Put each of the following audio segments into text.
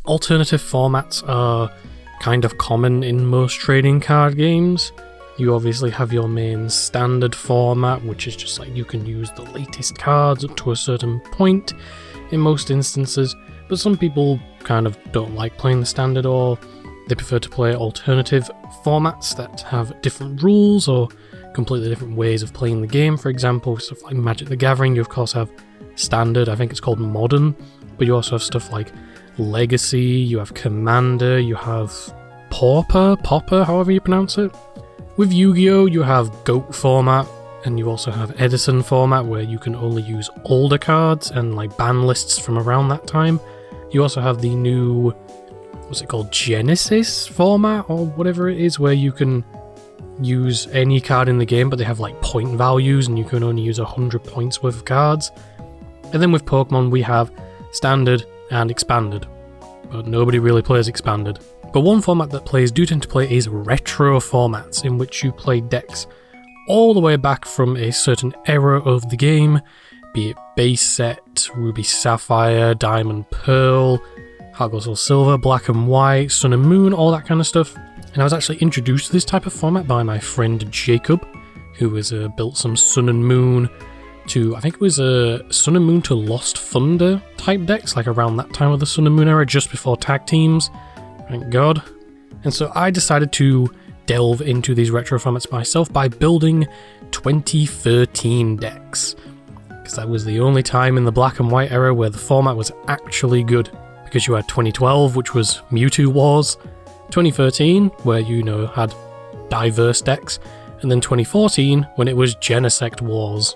Alternative formats are kind of common in most trading card games. You obviously have your main standard format, which is just like you can use the latest cards up to a certain point in most instances, but some people kind of don't like playing the standard, or they prefer to play alternative formats that have different rules or completely different ways of playing the game. For example, stuff like Magic the Gathering, you of course have standard, I think it's called modern, but you also have stuff like Legacy, you have Commander, you have Popper, however you pronounce it. With Yu-Gi-Oh! You have GOAT format, and you also have Edison format, where you can only use older cards and like ban lists from around that time. You also have the new, what's it called, Genesis format, or whatever it is, where you can use any card in the game, but they have like point values, and you can only use 100 points worth of cards. And then with Pokemon, we have Standard and Expanded, but nobody really plays Expanded. But one format that players do tend to play is retro formats, in which you play decks all the way back from a certain era of the game, be it base set, Ruby Sapphire, Diamond Pearl, Heart Gold Soul Silver, Black and White, Sun and Moon, all that kind of stuff. And I was actually introduced to this type of format by my friend Jacob, who has built some Sun and Moon to, I think it was Sun and Moon to Lost Thunder type decks, like around that time of the Sun and Moon era, just before tag teams. Thank God. And so I decided to delve into these retro formats myself by building 2013 decks, because that was the only time in the black and white era where the format was actually good, because you had 2012, which was Mewtwo Wars, 2013, where you had diverse decks, and then 2014, when it was Genesect Wars.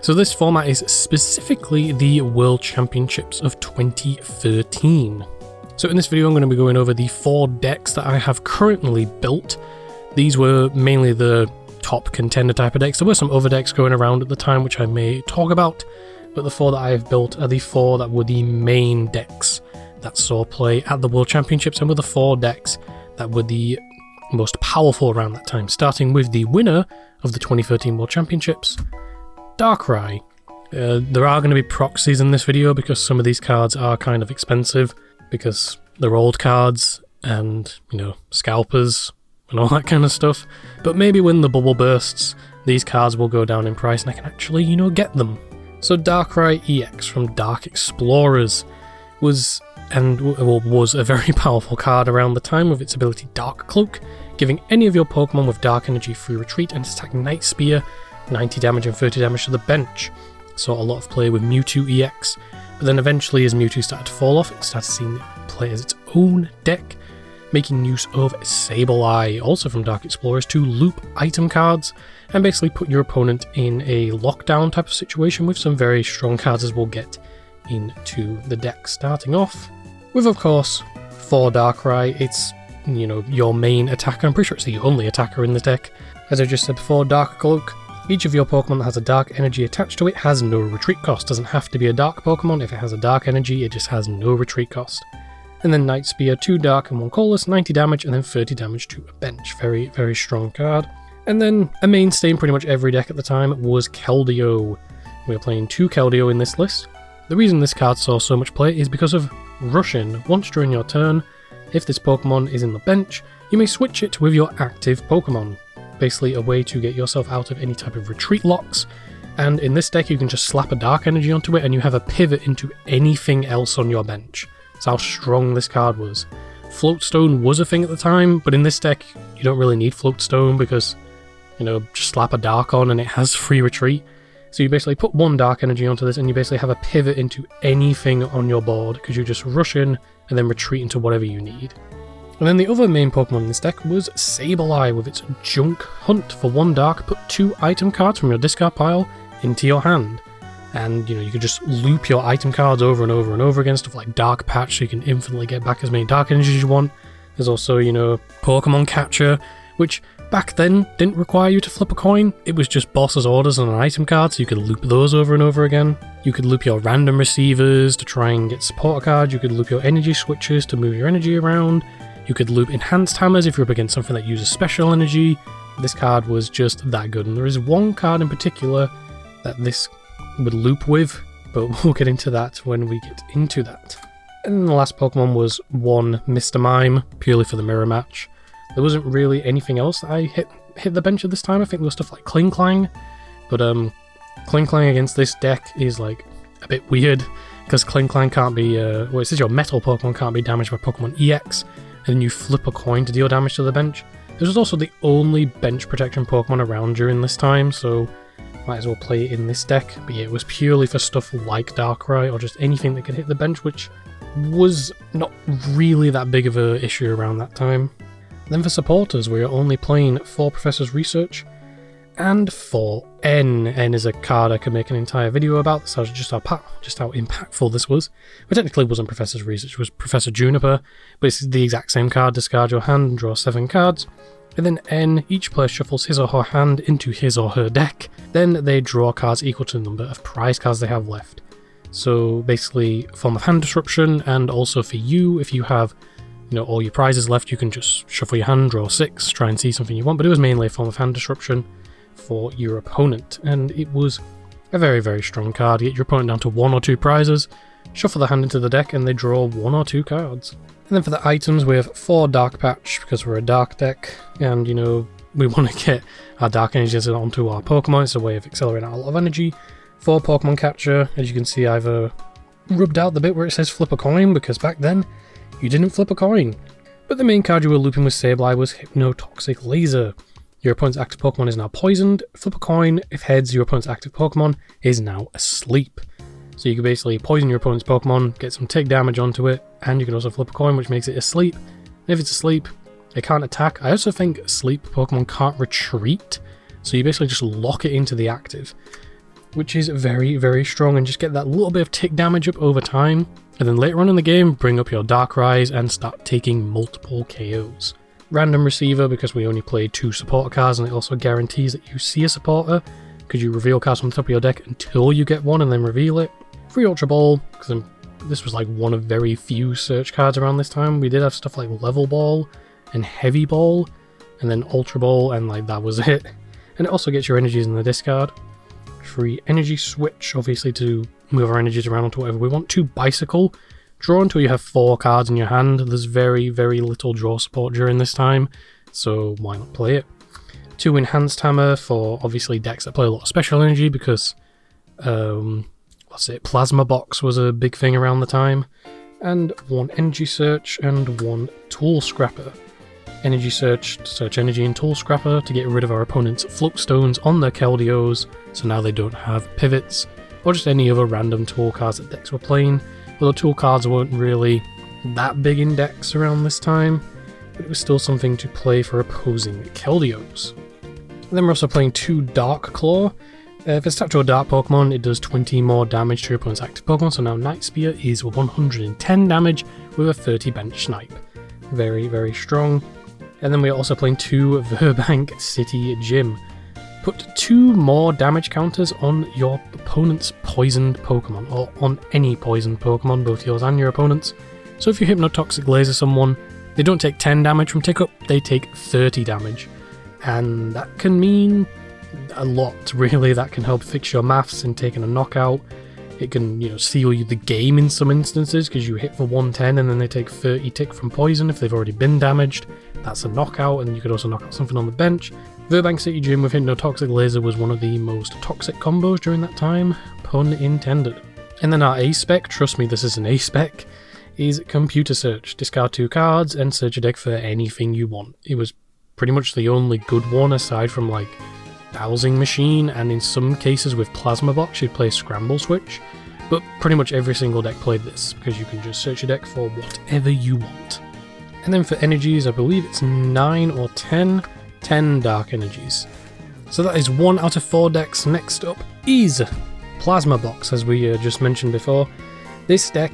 So this format is specifically the World Championships of 2013. So in this video I'm going to be going over the 4 decks that I have currently built. These were mainly the top contender type of decks. There were some other decks going around at the time which I may talk about, but the 4 that I have built are the 4 that were the main decks that saw play at the World Championships, and were the 4 decks that were the most powerful around that time, starting with the winner of the 2013 World Championships, Darkrai. There are going to be proxies in this video because some of these cards are kind of expensive, because they're old cards and, scalpers and all that kind of stuff. But maybe when the bubble bursts, these cards will go down in price and I can actually, get them. So Darkrai EX from Dark Explorers was a very powerful card around the time, with its ability Dark Cloak, giving any of your Pokemon with Dark Energy free retreat, and its attack Night Spear, 90 damage and 30 damage to the bench. Saw a lot of play with Mewtwo EX. But then eventually, as Mewtwo started to fall off, it started seeing it play as its own deck, making use of Sableye, also from Dark Explorers, to loop item cards and basically put your opponent in a lockdown type of situation with some very strong cards, as we'll get into the deck. Starting off with, of course, for Darkrai, it's, your main attacker. I'm pretty sure it's the only attacker in the deck. As I just said before, Dark Cloak. Each of your Pokemon that has a Dark Energy attached to it has no retreat cost. Doesn't have to be a Dark Pokemon. If it has a Dark Energy, it just has no retreat cost. And then Night Spear, 2 Dark and 1 Colorless, 90 damage, and then 30 damage to a bench. Very, very strong card. And then a mainstay in pretty much every deck at the time was Keldeo. We are playing 2 Keldeo in this list. The reason this card saw so much play is because of Rush-In. Once during your turn, if this Pokemon is in the bench, you may switch it with your active Pokemon. Basically a way to get yourself out of any type of retreat locks, and in this deck you can just slap a Dark Energy onto it and you have a pivot into anything else on your bench. That's how strong this card was. Floatstone was a thing at the time, but in this deck you don't really need Floatstone because, just slap a Dark on and it has free retreat. So you basically put 1 Dark Energy onto this and you basically have a pivot into anything on your board, because you just rush in and then retreat into whatever you need. And then the other main Pokemon in this deck was Sableye with its Junk Hunt. For 1 Dark, put 2 item cards from your discard pile into your hand. And, you could just loop your item cards over and over and over again, stuff like Dark Patch, so you can infinitely get back as many Dark Energies as you want. There's also, Pokemon Catcher, which back then didn't require you to flip a coin. It was just boss's orders on an item card, so you could loop those over and over again. You could loop your random receivers to try and get support cards. You could loop your energy switches to move your energy around. You could loop enhanced hammers if you're up against something that uses special energy. This card was just that good, and there is one card in particular that this would loop with, but we'll get into that when we get into that. And then the last Pokemon was one Mr. Mime, purely for the mirror match. There wasn't really anything else that I hit the bench at this time. I think there was stuff like Kling Clang, but Kling Clang against this deck is like a bit weird, because Kling Clang can't be, well, it says your metal Pokemon can't be damaged by Pokemon EX, and then you flip a coin to deal damage to the bench. This was also the only bench protection Pokemon around during this time, so might as well play it in this deck. But yeah, it was purely for stuff like Darkrai or just anything that could hit the bench, which was not really that big of an issue around that time. Then for supporters, we are only playing 4 Professor's Research and 4 N. N is a card I could make an entire video about. This is just how impactful this was. But technically it wasn't Professor's Research, it was Professor Juniper, but it's the exact same card. Discard your hand and draw 7 cards. And then N, each player shuffles his or her hand into his or her deck. Then they draw cards equal to the number of prize cards they have left. So basically, form of hand disruption, and also for you, if you have all your prizes left, you can just shuffle your hand, draw 6, try and see something you want. But it was mainly a form of hand disruption for your opponent, and it was a very, very strong card. You get your opponent down to 1 or 2 prizes, shuffle the hand into the deck, and they draw 1 or 2 cards. And then for the items, we have 4 Dark Patch, because we're a Dark deck, and we want to get our Dark Energies onto our Pokemon. It's a way of accelerating a lot of energy. 4 Pokemon Catcher. As you can see, I've rubbed out the bit where it says flip a coin, because back then, you didn't flip a coin. But the main card you were looping with Sableye was Hypnotoxic Laser. Your opponent's active Pokemon is now poisoned. Flip a coin. If heads, your opponent's active Pokemon is now asleep. So you can basically poison your opponent's Pokemon, get some tick damage onto it, and you can also flip a coin, which makes it asleep. And if it's asleep, it can't attack. I also think asleep Pokemon can't retreat, so you basically just lock it into the active, which is very, very strong, and just get that little bit of tick damage up over time. And then later on in the game, bring up your Darkrais and start taking multiple KOs. Random Receiver, because we only played 2 supporter cards, and it also guarantees that you see a supporter, because you reveal cards from the top of your deck until you get one and then reveal it. Free Ultra Ball, because this was like one of very few search cards around this time. We did have stuff like Level Ball and Heavy Ball, and then Ultra Ball, and like that was it. And it also gets your energies in the discard. Free Energy Switch, obviously to move our energies around onto whatever we want. 2 Bicycle, draw until you have 4 cards in your hand. There's very, very little draw support during this time, so why not play it? 2 Enhanced Hammer for obviously decks that play a lot of special energy, because Plasma Box was a big thing around the time. And 1 Energy Search and 1 Tool Scrapper. Energy Search to search energy in Tool Scrapper to get rid of our opponent's Float Stones on their Keldeos, so now they don't have pivots, or just any other random tool cards that decks were playing. Although tool cards weren't really that big in decks around this time, but it was still something to play for opposing Keldeos. And then we're also playing 2 Dark Claw. If it's attached to a Dark Pokemon, it does 20 more damage to your opponent's active Pokemon, so now Night Spear is 110 damage with a 30 bench snipe. Very, very strong. And then we're also playing 2 Verbank City Gym. Put 2 more damage counters on your opponent's poisoned Pokemon, or on any poisoned Pokemon, both yours and your opponent's. So if you Hypnotoxic Laser someone, they don't take 10 damage from tick up, they take 30 damage. And that can mean a lot, really. That can help fix your maths in taking a knockout. It can, seal you the game in some instances, because you hit for 110 and then they take 30 tick from poison if they've already been damaged. That's a knockout, and you could also knock out something on the bench. Verbank City Gym with Hypnotoxic Laser was one of the most toxic combos during that time, pun intended. And then our A-Spec, trust me this is an A-Spec, is Computer Search. Discard 2 cards and search your deck for anything you want. It was pretty much the only good one aside from like Dowsing Machine, and in some cases with Plasma Box you'd play Scramble Switch, but pretty much every single deck played this, because you can just search your deck for whatever you want. And then for energies, I believe it's 9 or 10 Dark Energies. So that is 1 out of 4 decks. Next up is Plasma Box, as we just mentioned before. This deck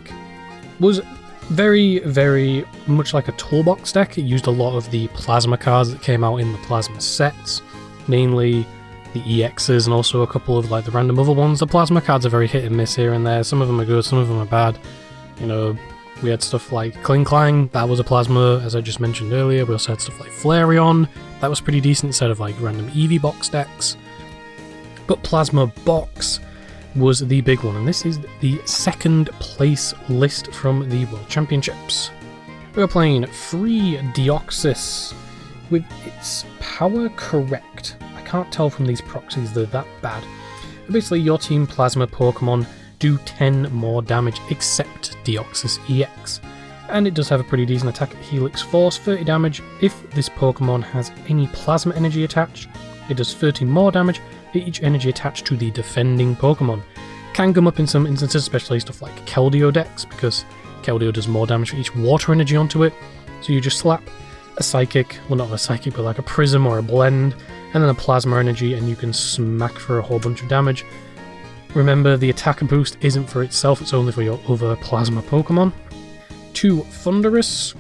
was very, very much like a toolbox deck. It used a lot of the Plasma cards that came out in the Plasma sets, mainly the EXs and also a couple of like the random other ones. The Plasma cards are very hit and miss here and there. Some of them are good, some of them are bad. We had stuff like Kling Clang, that was a Plasma, as I just mentioned earlier. We also had stuff like Flareon, that was pretty decent instead of like random Eevee box decks. But Plasma Box was the big one, and this is the second place list from the World Championships. We are playing Free Deoxys with its power correct. I can't tell from these proxies they're that bad. But basically, your team plasma Pokemon do 10 more damage except Deoxys EX. And it does have a pretty decent attack at Helix Force, 30 damage. If this Pokemon has any plasma energy attached, it does 30 more damage for each energy attached to the defending Pokemon. Can come up in some instances, especially stuff like Keldeo decks, because Keldeo does more damage for each water energy onto it. So you just slap a Psychic, well not a Psychic, but like a Prism or a Blend, and then a Plasma energy, and you can smack for a whole bunch of damage. Remember, the attack boost isn't for itself, it's only for your other Plasma Pokemon. 2 Thunderous.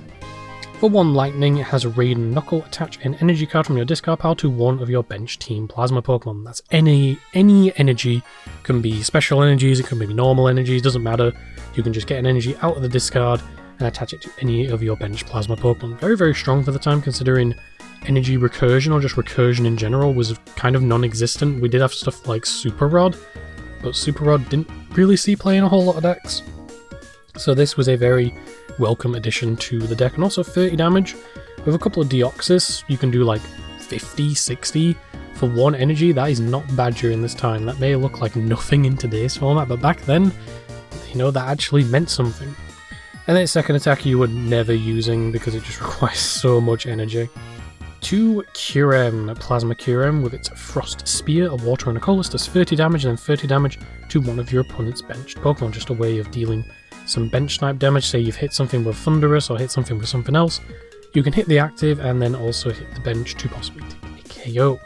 For 1 Lightning, it has a Raid and Knuckle. Attach an energy card from your discard pile to one of your bench team Plasma Pokemon. That's any energy. Can be special energies, it can be normal energies, doesn't matter. You can just get an energy out of the discard and attach it to any of your bench Plasma Pokemon. Very, very strong for the time, considering energy recursion, or just recursion in general, was kind of non-existent. We did have stuff like Super Rod, but Super Rod didn't really see play in a whole lot of decks. So this was a very welcome addition to the deck, and also 30 damage. With a couple of Deoxys, you can do like 50, 60 for 1 energy. That is not bad during this time. That may look like nothing in today's format, but back then, you know, that actually meant something. And then second attack you were never using because it just requires so much energy. 2 Curem, Plasma Curem with its Frost Spear, a water and a colorless, does 30 damage and then 30 damage to one of your opponent's benched Pokemon. Just a way of dealing some bench snipe damage. Say you've hit something with Thunderous or hit something with something else, you can hit the active and then also hit the bench to possibly take a KO.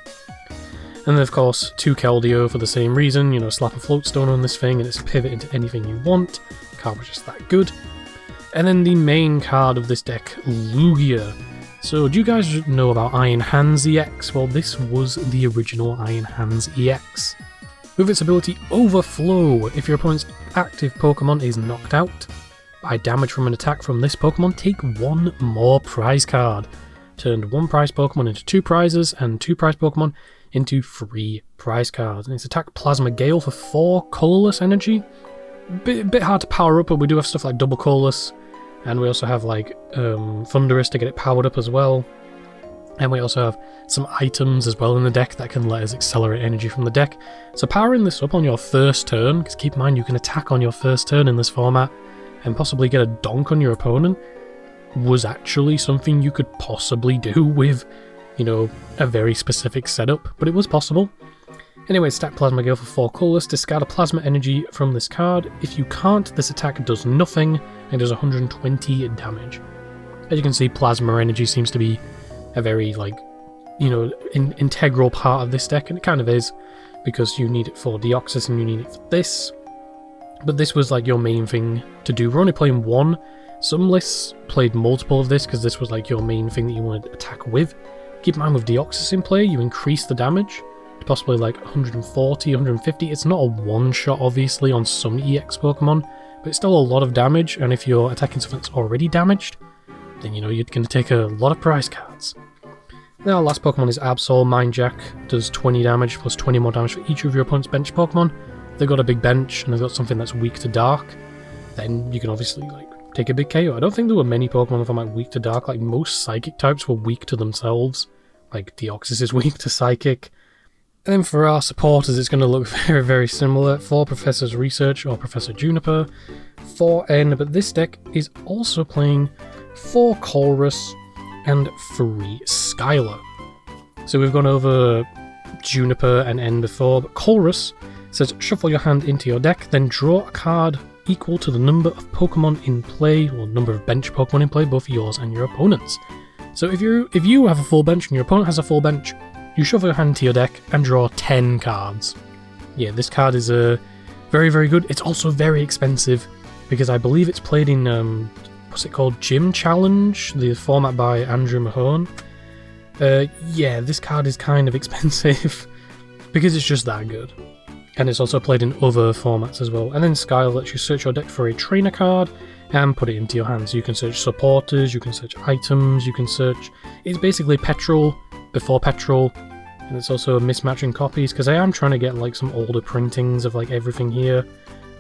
And then of course 2 Keldeo for the same reason, you know, slap a Floatstone on this thing and it's pivot into anything you want. Card was just that good. And then the main card of this deck, Lugia. So do you guys know about Iron Hands EX? Well, this was the original Iron Hands EX. With its ability Overflow, if your opponent's active Pokemon is knocked out by damage from an attack from this Pokemon, take 1 more prize card. Turned 1 prize Pokemon into 2 prizes, and 2 prize Pokemon into 3 prize cards. And its attack Plasma Gale for 4 colorless energy. Bit hard to power up, but we do have stuff like double colorless, and we also have like Thunderous to get it powered up as well. And we also have some items as well in the deck that can let us accelerate energy from the deck. So powering this up on your first turn, because keep in mind you can attack on your first turn in this format and possibly get a donk on your opponent, was actually something you could possibly do with, you know, a very specific setup, but it was possible. Anyway, stack Plasma Gale for 4 colorless, discard a Plasma Energy from this card. If you can't, this attack does nothing and does 120 damage. As you can see, Plasma Energy seems to be a very, like, you know, integral part of this deck, and it kind of is, because you need it for Deoxys and you need it for this. But this was like your main thing to do. We're only playing 1. Some lists played multiple of this because this was like your main thing that you wanted to attack with. Keep in mind, with Deoxys in play, you increase the damage to possibly like 140, 150. It's not a one-shot, obviously, on some EX Pokemon, but it's still a lot of damage, and if you're attacking something that's already damaged, then, you know, you're going to take a lot of prize cards. Now, our last Pokemon is Absol. Mindjack does 20 damage plus 20 more damage for each of your opponent's bench Pokemon. If they've got a big bench and they've got something that's weak to Dark, then you can obviously, like, take a big KO. I don't think there were many Pokemon that were like weak to Dark. Like, most Psychic types were weak to themselves. Like, Deoxys is weak to Psychic. And then for our supporters, it's going to look very, very similar. 4 Professor's Research or Professor Juniper, 4 N, but this deck is also playing 4 Colress and 3 Skylar. So we've gone over Juniper and N before, but Colress says shuffle your hand into your deck, then draw a card equal to the number of Pokemon in play, or number of bench Pokemon in play, both yours and your opponent's. So if you have a full bench and your opponent has a full bench, you shuffle your hand into your deck and draw 10 cards. Yeah, this card is very, very good. It's also very expensive, because I believe it's played in, what's it called? Gym Challenge, the format by Andrew Mahone. Yeah, this card is kind of expensive, because it's just that good. And it's also played in other formats as well. And then Sky lets you search your deck for a trainer card and put it into your hands. So you can search supporters, you can search items, you can search... It's basically Petrol before Petrol, And it's also mismatching copies, because I am trying to get like some older printings of like everything here.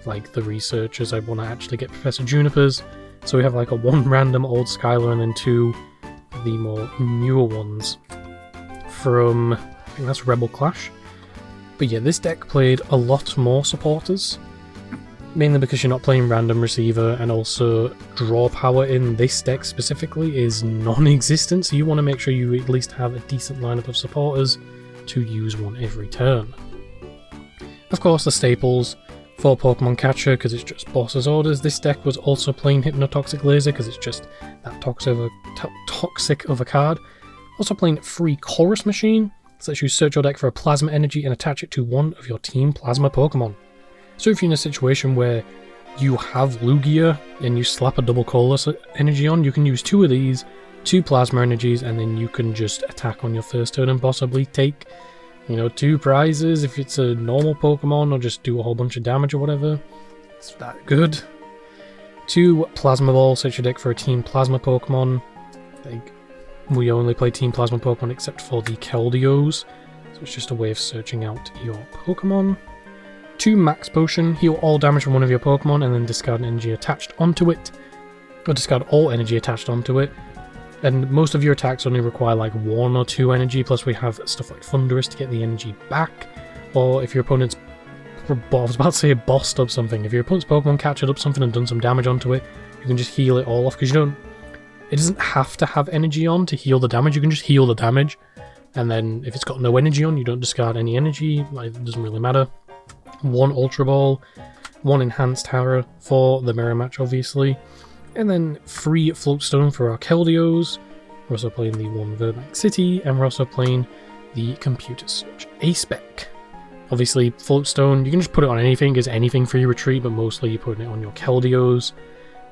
Like the researchers, I want to actually get Professor Juniper's. So we have like a 1 random old Skylar and then 2 of the more newer ones from, I think that's Rebel Clash. But yeah, this deck played a lot more supporters. Mainly because you're not playing random receiver, and also draw power in this deck specifically is non-existent, so you want to make sure you at least have a decent lineup of supporters to use one every turn. Of course, the staples for Pokemon Catcher, because it's just boss's orders. This deck was also playing Hypnotoxic Laser, because it's just that toxic of a card. Also playing Free Chorus Machine, so that you search your deck for a Plasma Energy and attach it to one of your Team Plasma Pokemon. So if you're in a situation where you have Lugia and you slap a double Colorless Energy on, you can use 2 of these, 2 Plasma Energies, and then you can just attack on your first turn and possibly take, you know, 2 prizes if it's a normal Pokemon, or just do a whole bunch of damage or whatever. It's that good. 2 Plasma Balls, search your deck for a Team Plasma Pokemon. I think we only play Team Plasma Pokemon except for the Keldeos, so it's just a way of searching out your Pokemon. 2 Max Potion, heal all damage from one of your Pokemon and then discard an energy attached onto it. Or discard all energy attached onto it. And most of your attacks only require like 1 or 2 energy, plus we have stuff like Thunderous to get the energy back. Or if your opponent's, I was about to say bossed up something, if your opponent's Pokemon captured up something and done some damage onto it, you can just heal it all off, because it doesn't have to have energy on to heal the damage, you can just heal the damage. And then if it's got no energy on, you don't discard any energy, like, it doesn't really matter. 1 Ultra Ball, 1 Enhanced Terror for the mirror match, obviously, and then 3 Floatstone for our Keldeos. We're also playing the 1 Verbank City, and we're also playing the Computer Search A-Spec. Obviously, Floatstone, you can just put it on anything, because anything for your retreat, but mostly you're putting it on your Keldeos.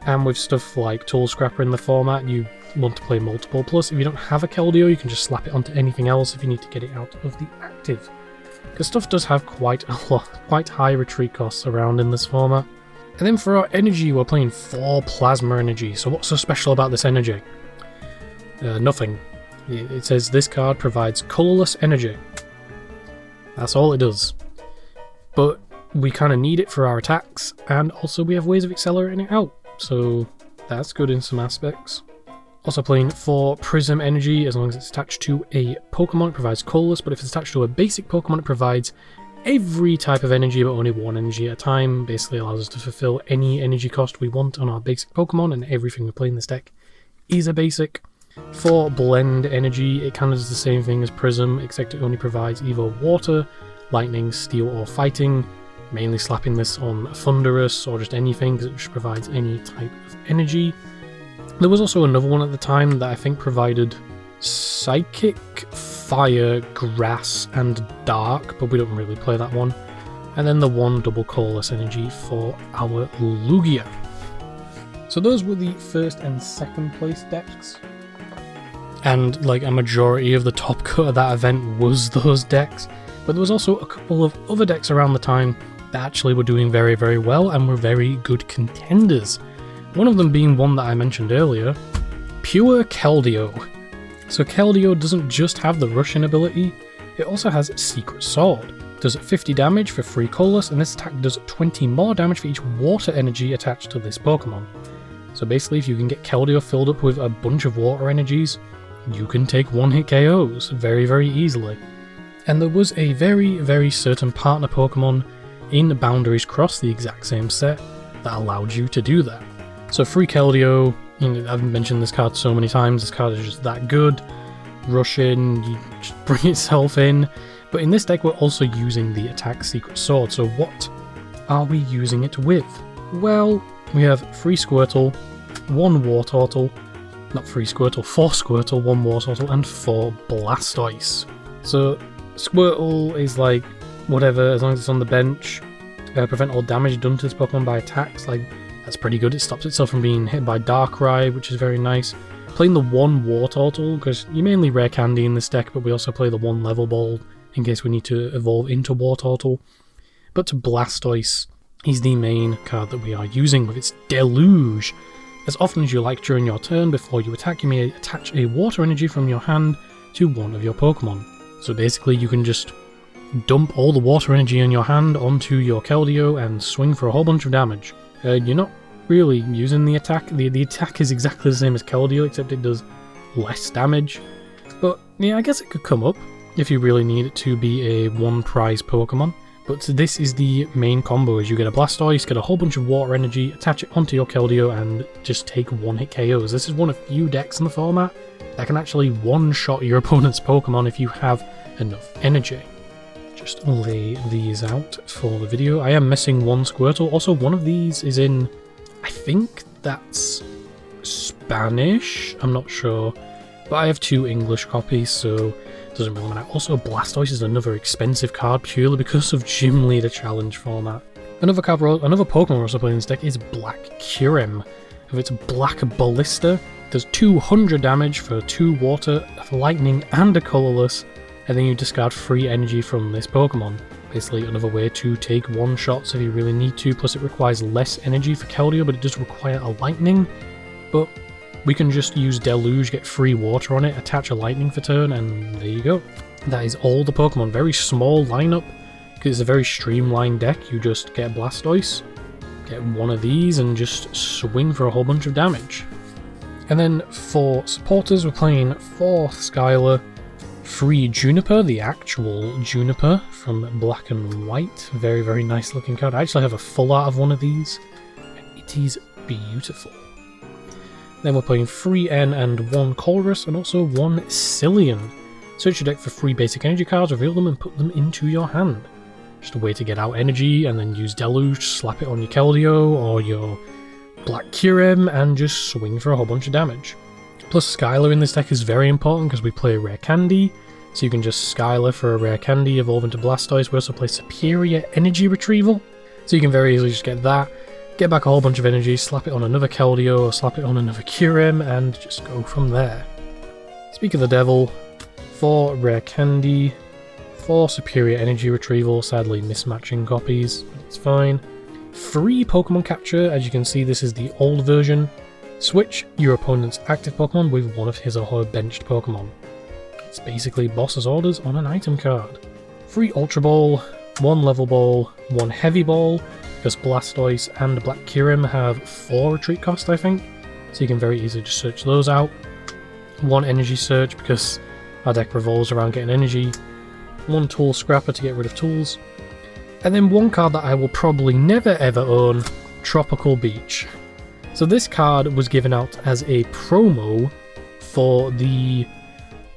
And with stuff like Tool Scrapper in the format, you want to play multiple. Plus, if you don't have a Keldeo, you can just slap it onto anything else if you need to get it out of the active. Because stuff does have quite high retreat costs around in this format. And then for our energy, we're playing 4 Plasma Energy. So what's so special about this energy? Nothing. It says this card provides colorless energy. That's all it does. But we kind of need it for our attacks, and also we have ways of accelerating it out. So that's good in some aspects. Also playing 4 Prism Energy, as long as it's attached to a Pokemon, it provides colorless, but if it's attached to a basic Pokemon, it provides every type of energy, but only 1 energy at a time. Basically allows us to fulfill any energy cost we want on our basic Pokemon, and everything we play in this deck is a basic. 4 Blend Energy, it kind of does the same thing as Prism, except it only provides either Water, Lightning, Steel, or Fighting. Mainly slapping this on Thunderous, or just anything, because it just provides any type of energy. There was also another one at the time that I think provided Psychic, Fire, Grass, and Dark, but we don't really play that one. And then the 1 double colorless energy for our Lugia. So those were the first and second place decks. And like a majority of the top cut of that event was those decks. But there was also a couple of other decks around the time that actually were doing very, very well and were very good contenders. One of them being one that I mentioned earlier, Pure Keldeo. So Keldeo doesn't just have the Russian ability, it also has Secret Sword. Does 50 damage for free colorless, and this attack does 20 more damage for each water energy attached to this Pokemon. So basically, if you can get Keldeo filled up with a bunch of water energies, you can take one-hit KOs very, very easily. And there was a very, very certain partner Pokemon in Boundaries Cross, the exact same set, that allowed you to do that. So free Keldeo, I've mentioned this card so many times, this card is just that good. Russian, you just bring itself in. But in this deck we're also using the attack Secret Sword, so what are we using it with? Well, we have free Squirtle, 1 Wartortle, not free Squirtle, 4 Squirtle, 1 Wartortle, and 4 Blastoise. So Squirtle is like, whatever, as long as it's on the bench, prevent all damage done to this Pokemon by attacks, like, that's pretty good. It stops itself from being hit by Darkrai, which is very nice. Playing the 1 Wartortle, because you mainly rare candy in this deck, but we also play the 1 Level Ball in case we need to evolve into Wartortle. But to Blastoise, he's the main card that we are using with its Deluge. As often as you like during your turn, before you attack, you may attach a water energy from your hand to one of your Pokemon. So basically you can just dump all the water energy in your hand onto your Keldeo and swing for a whole bunch of damage. You're not really using the attack. The attack is exactly the same as Keldeo, except it does less damage. But yeah, I guess it could come up if you really need it to be a one prize Pokemon. But this is the main combo, is you get a Blastoise, get a whole bunch of water energy, attach it onto your Keldeo and just take one-hit KOs. This is one of few decks in the format that can actually one-shot your opponent's Pokemon if you have enough energy. Just lay these out for the video. I am missing one Squirtle. Also, one of these is in, I think that's Spanish, I'm not sure. But I have 2 English copies, so it doesn't really matter. Also, Blastoise is another expensive card purely because of Gym Leader Challenge format. Another Pokemon we're also playing in this deck is Black Kyurem. If it's Black Ballista, does 200 damage for 2 water, lightning, and a colorless, and then you discard free energy from this Pokemon. Basically, another way to take one-shots if you really need to, plus it requires less energy for Keldeo, but it does require a lightning. But we can just use Deluge, get free water on it, attach a lightning for turn, and there you go. That is all the Pokemon. Very small lineup, because it's a very streamlined deck. You just get Blastoise, get one of these, and just swing for a whole bunch of damage. And then for supporters, we're playing 4 Skylar, 3 Juniper, the actual Juniper from Black and White. Very, very nice looking card. I actually have a full art of one of these, and it is beautiful. Then we're playing 3 N and 1 Colress, and also 1 Cillian. Search your deck for 3 basic energy cards, reveal them, and put them into your hand. Just a way to get out energy, and then use Deluge, slap it on your Keldeo or your Black Kyurem, and just swing for a whole bunch of damage. Plus, Skylar in this deck is very important because we play Rare Candy, so you can just Skylar for a Rare Candy, evolve into Blastoise. We also play Superior Energy Retrieval, so you can very easily just get that. Get back a whole bunch of energy, slap it on another Keldeo or slap it on another Kyurem, and just go from there. Speak of the devil, 4 Rare Candy, 4 Superior Energy Retrieval, sadly mismatching copies, but it's fine. 3 Pokemon Capture, as you can see this is the old version. Switch your opponent's active Pokemon with one of his or her benched Pokemon. It's basically boss's orders on an item card. 3 Ultra Ball, 1 Level Ball, 1 Heavy Ball, because Blastoise and Black Kyurem have 4 retreat cost, I think, so you can very easily just search those out. 1 Energy Search, because our deck revolves around getting energy. 1 Tool Scrapper to get rid of tools. And then 1 card that I will probably never ever own, Tropical Beach. So this card was given out as a promo for the,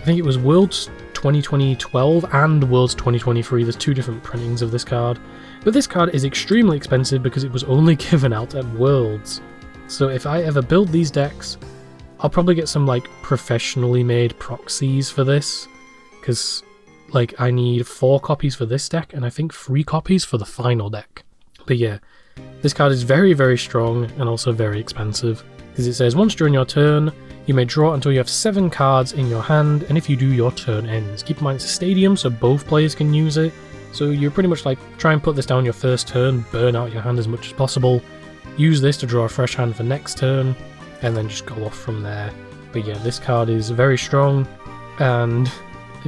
I think it was Worlds 2012 and Worlds 2023, there's 2 different printings of this card. But this card is extremely expensive because it was only given out at Worlds. So if I ever build these decks, I'll probably get some like professionally made proxies for this. Because like I need 4 copies for this deck and I think 3 copies for the final deck. But yeah, this card is very, very strong and also very expensive. Because it says once during your turn, you may draw until you have 7 cards in your hand, and if you do, your turn ends. Keep in mind it's a stadium, so both players can use it. So you're pretty much like, try and put this down your first turn, burn out your hand as much as possible, use this to draw a fresh hand for next turn, and then just go off from there. But yeah, this card is very strong, and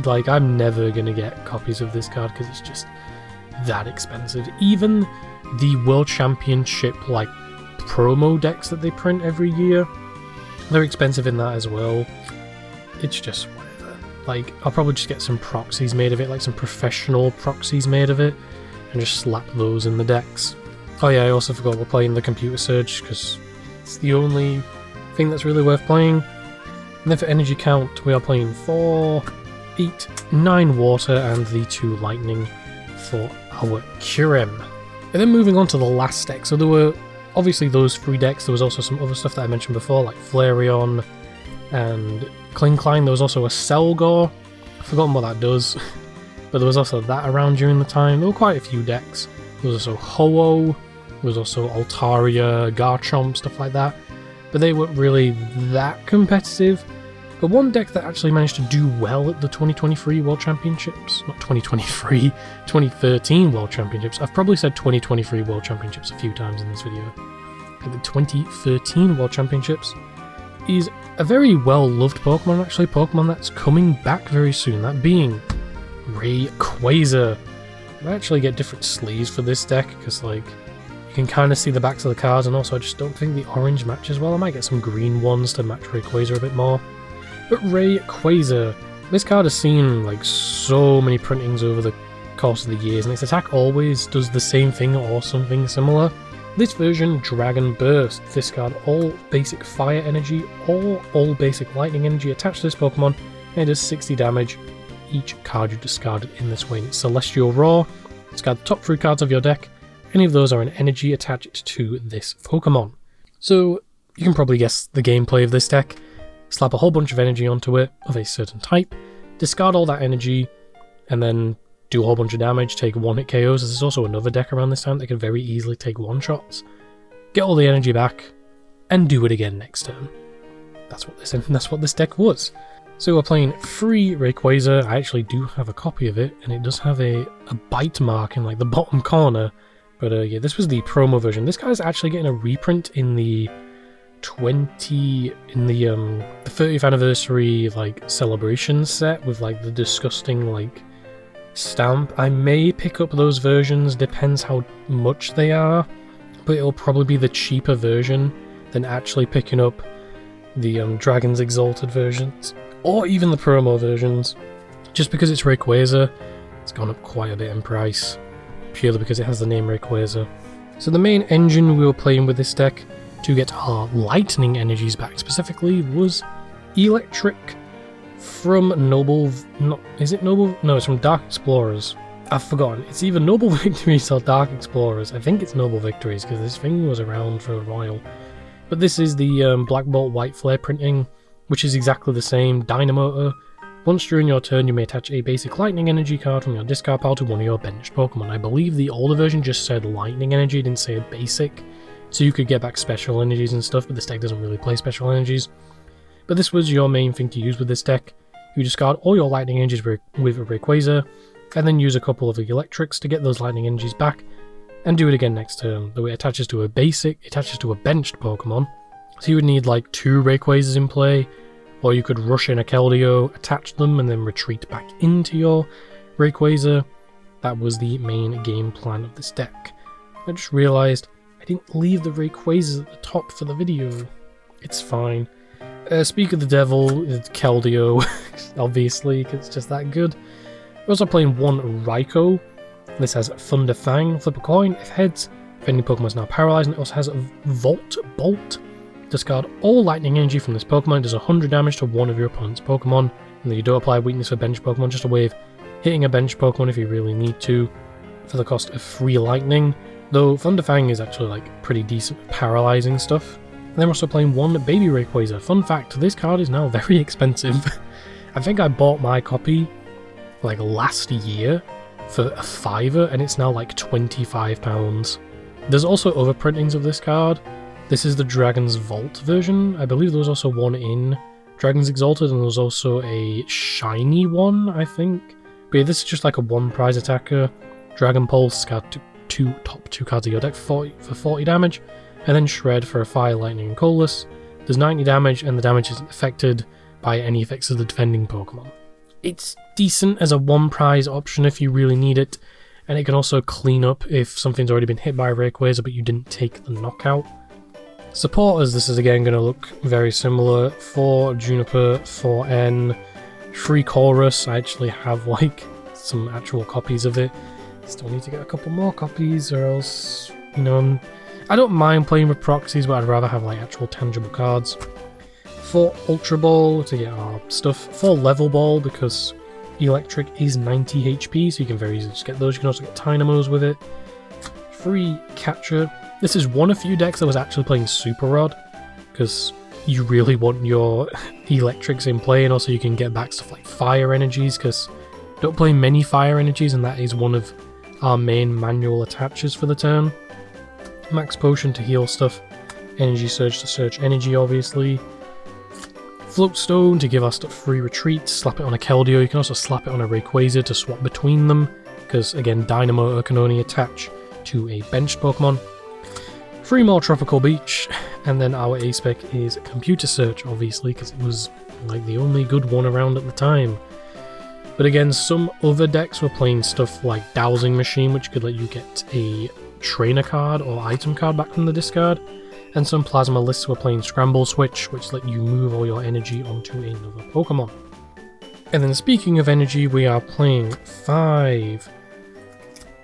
like I'm never gonna get copies of this card because it's just that expensive. Even the World Championship like promo decks that they print every year, they're expensive in that as well. It's just whatever. Like, I'll probably just get some proxies made of it, like some professional proxies made of it, and just slap those in the decks. Oh yeah, I also forgot we're playing the Computer Surge, because it's the only thing that's really worth playing. And then for energy count, we are playing 4, 8, 9 water, and the 2 lightning for our Kyurem. And then moving on to the last deck, so there were obviously those 3 decks, there was also some other stuff that I mentioned before, like Flareon and Klinkline. There was also a Selgor, I've forgotten what that does, but there was also that around during the time. There were quite a few decks. There was also Ho-Oh, there was also Altaria, Garchomp, stuff like that, but they weren't really that competitive. But one deck that actually managed to do well at the 2023 World Championships, not 2023, 2013 World Championships. I've probably said 2023 World Championships a few times in this video. At the 2013 World Championships is a very well-loved Pokemon, actually, Pokemon that's coming back very soon, that being Rayquaza. I actually get different sleeves for this deck because, like, you can kind of see the backs of the cards, and also I just don't think the orange matches well. I might get some green ones to match Rayquaza a bit more. But Rayquaza, this card has seen like so many printings over the course of the years, and its attack always does the same thing or something similar. This version, Dragon Burst. This card, all basic fire energy or all basic lightning energy attached to this Pokemon, and it does 60 damage each card you discarded in this way. It's Celestial Roar. Discard the top 3 cards of your deck. Any of those are an energy attached to this Pokemon. So you can probably guess the gameplay of this deck. Slap a whole bunch of energy onto it of a certain type, discard all that energy, and then do a whole bunch of damage, take 1-hit KOs. There's also another deck around this time that could very easily take 1-shots. Get all the energy back, and do it again next turn. That's what this deck was. So we're playing free Rayquaza. I actually do have a copy of it, and it does have a bite mark in like the bottom corner. But yeah, this was the promo version. This guy's actually getting a reprint in the 30th anniversary like celebration set with like the disgusting like stamp. I may pick up those versions, depends how much they are, but it'll probably be the cheaper version than actually picking up the Dragon's Exalted versions, or even the promo versions. Just because it's Rayquaza, it's gone up quite a bit in price, purely because it has the name Rayquaza. So the main engine we were playing with this deck to get our lightning energies back specifically was Electric from it's from Dark Explorers. I've forgotten. It's either Noble Victories or Dark Explorers. I think it's Noble Victories because this thing was around for a while. But this is the Black Bolt White Flare printing, which is exactly the same. Dynamotor. Once during your turn, you may attach a basic lightning energy card from your discard pile to one of your benched Pokemon. I believe the older version just said lightning energy, didn't say a basic. So you could get back special energies and stuff, but this deck doesn't really play special energies. But this was your main thing to use with this deck. You discard all your lightning energies with Rayquaza, and then use a couple of the electrics to get those lightning energies back, and do it again next turn. Though it attaches to a basic, it attaches to a benched Pokemon. So you would need like 2 Rayquazas in play, or you could rush in a Keldeo, attach them, and then retreat back into your Rayquaza. That was the main game plan of this deck. I just realised I didn't leave the Rayquazas at the top for the video. It's fine. Speak of the Devil, it's Keldeo, obviously, because it's just that good. We're also playing 1 Raikou. This has Thunder Fang. Flip a coin. If heads, if any Pokemon is now paralyzed, and it also has Volt Bolt. Discard all lightning energy from this Pokemon. It does 100 damage to one of your opponent's Pokemon. And then you don't apply weakness for bench Pokemon, just a way of hitting a bench Pokemon if you really need to, for the cost of free lightning. Though Thunder Fang is actually like pretty decent at paralyzing stuff. And then we're also playing 1 Baby Rayquaza. Fun fact, this card is now very expensive. I think I bought my copy like last year for a $5, and it's now like £25. There's also other printings of this card. This is the Dragon's Vault version. I believe there was also one in Dragon's Exalted, and there was also a shiny one, I think. But yeah, this is just like a 1 prize attacker. Dragon Pulse, card top 2 cards of your deck for 40 damage, and then Shred for a Fire, Lightning, and Coldless. Does 90 damage, and the damage isn't affected by any effects of the defending Pokemon. It's decent as a 1 prize option if you really need it, and it can also clean up if something's already been hit by a Rayquaza but you didn't take the knockout. Supporters, this is again going to look very similar. 4 Juniper, 4 N, 3 Chorus. I actually have like some actual copies of it. Still need to get a couple more copies, or else, you know, I don't mind playing with proxies, but I'd rather have like actual tangible cards. 4 Ultra Ball to get our stuff. 4 Level Ball because Electric is 90 HP, so you can very easily just get those. You can also get Dynamos with it. 3 Catcher. This is one of few decks that was actually playing Super Rod, because you really want your electrics in play, and also you can get back stuff like fire energies, because don't play many fire energies, and that is one of our main manual attaches for the turn. Max Potion to heal stuff. Energy Surge to search energy, obviously. Float Stone to give our stuff free retreat. Slap it on a Keldeo. You can also slap it on a Rayquaza to swap between them, because again, Dynamotor can only attach to a benched Pokemon. 3 more Tropical Beach, and then our A-Spec is Computer Search, obviously, because it was like the only good one around at the time. But again, some other decks were playing stuff like Dowsing Machine, which could let you get a trainer card or item card back from the discard. And some Plasma lists were playing Scramble Switch, which let you move all your energy onto another Pokemon. And then speaking of energy, we are playing 5,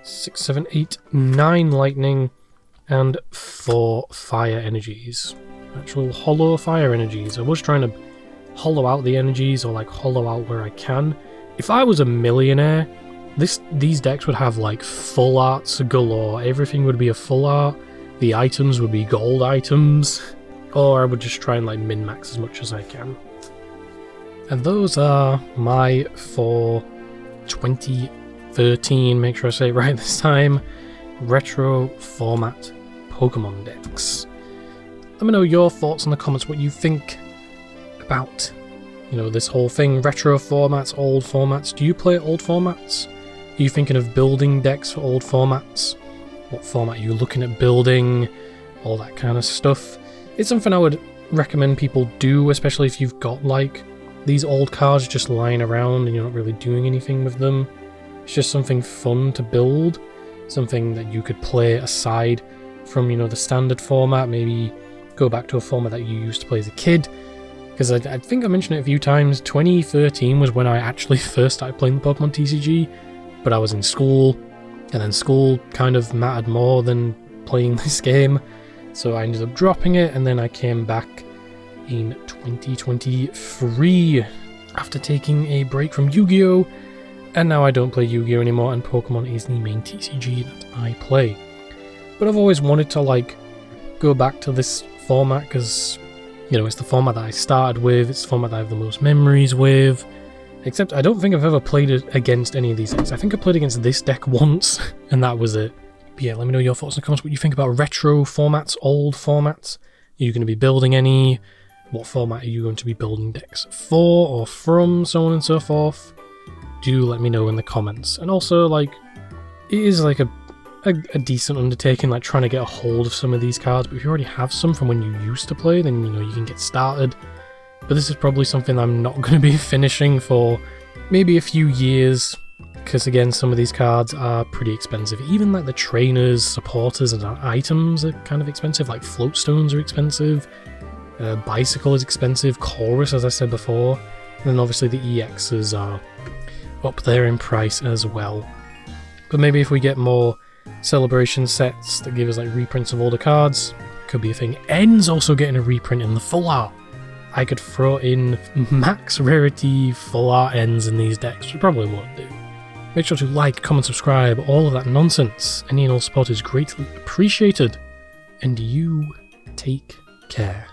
6, 7, 8, 9 lightning and 4 fire energies. Actual hollow fire energies. I was trying to hollow out the energies, or like hollow out where I can. If I was a millionaire, these decks would have like full arts galore. Everything would be a full art. The items would be gold items, or I would just try and like min-max as much as I can. And those are my 4 2013, make sure I say it right this time, retro format Pokemon decks. Let me know your thoughts in the comments, what you think about, you know, this whole thing, retro formats, old formats. Do you play old formats? Are you thinking of building decks for old formats? What format are you looking at building? All that kind of stuff. It's something I would recommend people do, especially if you've got like these old cards just lying around and you're not really doing anything with them. It's just something fun to build, something that you could play aside from, you know, the standard format. Maybe go back to a format that you used to play as a kid. Because I think I mentioned it a few times, 2013 was when I actually first started playing the Pokemon TCG, but I was in school, and then school kind of mattered more than playing this game, so I ended up dropping it, and then I came back in 2023 after taking a break from Yu-Gi-Oh! And now I don't play Yu-Gi-Oh! Anymore, and Pokemon is the main TCG that I play. But I've always wanted to like go back to this format because, you know, it's the format that I started with, it's the format that I have the most memories with. Except I don't think I've ever played it against any of these decks. I think I played against this deck once, and that was it. But yeah, let me know your thoughts in the comments, what you think about retro formats, old formats. Are you going to be building any? What format are you going to be building decks for or from, so on and so forth? Do let me know in the comments. And also, like, it is like a decent undertaking, like trying to get a hold of some of these cards, but if you already have some from when you used to play, then, you know, you can get started. But this is probably something I'm not going to be finishing for maybe a few years, because again, some of these cards are pretty expensive. Even like the trainers, supporters, and items are kind of expensive, like float stones are expensive, bicycle is expensive, chorus, as I said before, and then obviously the EXs are up there in price as well. But maybe if we get more celebration sets that give us like reprints of older cards, could be a thing. N's also getting a reprint in the full art. I could throw in max rarity full art ends in these decks, which I probably won't do. Make sure to like, comment, subscribe, all of that nonsense. Any and all support is greatly appreciated. And you take care.